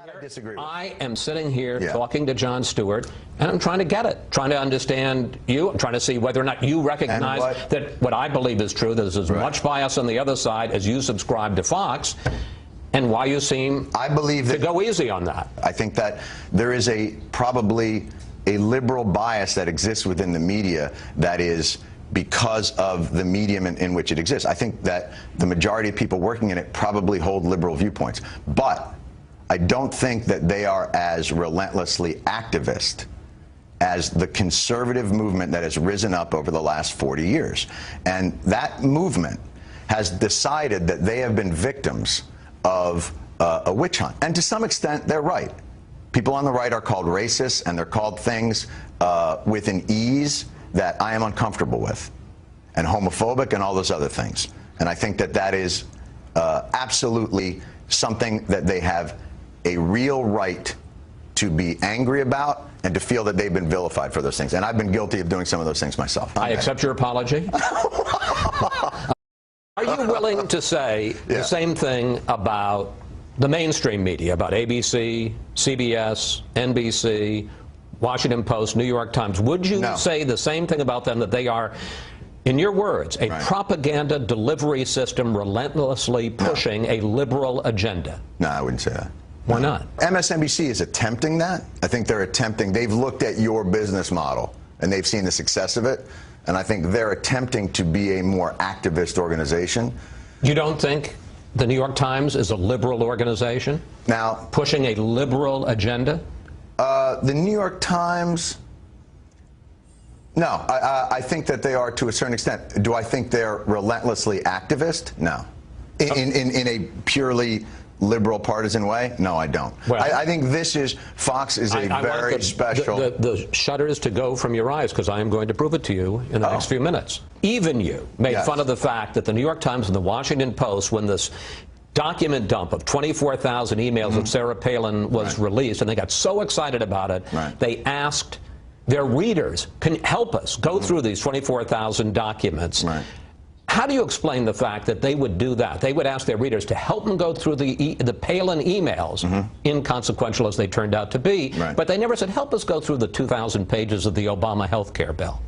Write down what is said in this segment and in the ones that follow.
I disagree with. I am sitting here talking to Jon Stewart, and I'm trying to get it, trying to understand you. I'm trying to see whether or not you recognize that what I believe is true, that there's as much bias on the other side as you subscribe to Fox, and why you seem to go easy on that. I think that there is probably a liberal bias that exists within the media that is because of the medium in which it exists. I think that the majority of people working in it probably hold liberal viewpoints, but I don't think that they are as relentlessly activist as the conservative movement that has risen up over the last 40 years. And that movement has decided that they have been victims of a witch hunt. And to some extent, they're right. People on the right are called racist, and they're called things with an ease that I am uncomfortable with, and homophobic and all those other things. And I think that that is absolutely something that they have a real right to be angry about and to feel that they've been vilified for those things. And I've been guilty of doing some of those things myself. I accept your apology. Are you willing to say the same thing about the mainstream media, about ABC, CBS, NBC, Washington Post, New York Times? Would you say the same thing about them, that they are, in your words, a propaganda delivery system relentlessly pushing a liberal agenda? No, I wouldn't say that. Why not? MSNBC is attempting that. I think they're attempting. They've looked at your business model, and they've seen the success of it. And I think they're attempting to be a more activist organization. You don't think the New York Times is a liberal organization? Now, pushing a liberal agenda? The New York Times, no. I think that they are to a certain extent. Do I think they're relentlessly activist? No. In a purely liberal partisan way? No, I don't. Well, I think Fox is a very special. The shutters to go from your eyes, because I am going to prove it to you in the next few minutes. Even you made fun of the fact that the New York Times and the Washington Post, when this document dump of 24,000 emails of Sarah Palin was released, and they got so excited about it, they asked their readers, can help us go through these 24,000 documents. How do you explain the fact that they would do that? They would ask their readers to help them go through the Palin emails, inconsequential as they turned out to be, but they never said, help us go through the 2,000 pages of the Obama health care bill.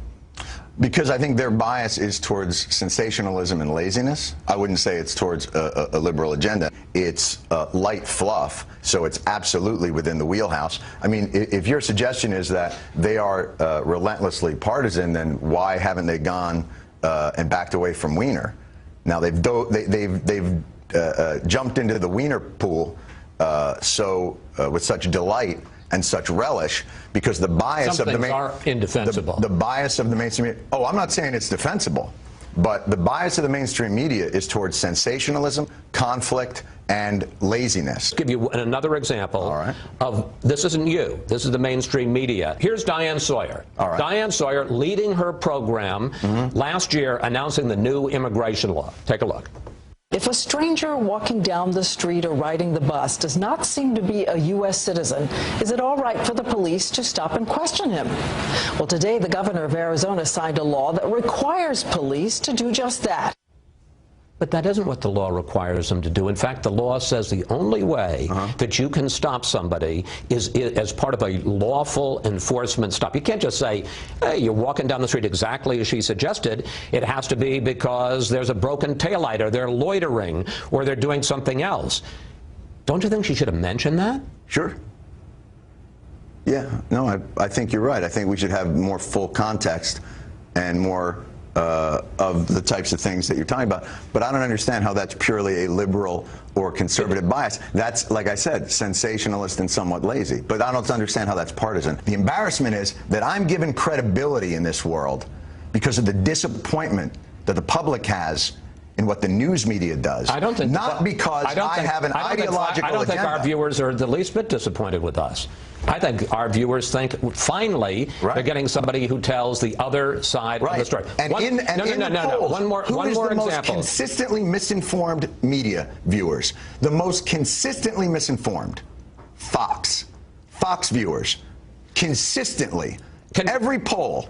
Because I think their bias is towards sensationalism and laziness. I wouldn't say it's towards a liberal agenda. It's light fluff, so it's absolutely within the wheelhouse. I mean, if your suggestion is that they are relentlessly partisan, then why haven't they gone and backed away from Weiner? Now they've jumped into the Weiner pool with such delight and such relish, because the bias of the bias of the mainstream media. Oh, I'm not saying it's defensible, but the bias of the mainstream media is towards sensationalism, conflict, and laziness. I'll give you another example of this. Isn't you? This is the mainstream media. Here's Diane Sawyer. Diane Sawyer leading her program last year, announcing the new immigration law. Take a look. If a stranger walking down the street or riding the bus does not seem to be a U.S. citizen, is it all right for the police to stop and question him? Well, today the governor of Arizona signed a law that requires police to do just that. But that isn't what the law requires them to do. In fact, the law says the only way that you can stop somebody is as part of a lawful enforcement stop. You can't just say, hey, you're walking down the street exactly as she suggested. It has to be because there's a broken taillight, or they're loitering, or they're doing something else. Don't you think she should have mentioned that? Sure. Yeah, no, I think you're right. I think we should have more full context and more of the types of things that you're talking about. But I don't understand how that's purely a liberal or conservative bias. That's, like I said, sensationalist and somewhat lazy. But I don't understand how that's partisan. The embarrassment is that I'm given credibility in this world because of the disappointment that the public has in what the news media does. I don't think because I have an ideological agenda. I don't think our viewers are the least bit disappointed with us. I think our viewers think, finally, they're getting somebody who tells the other side of the story. And One more example. Most consistently misinformed media viewers? The most consistently misinformed? Fox. Fox viewers. Consistently. Every poll.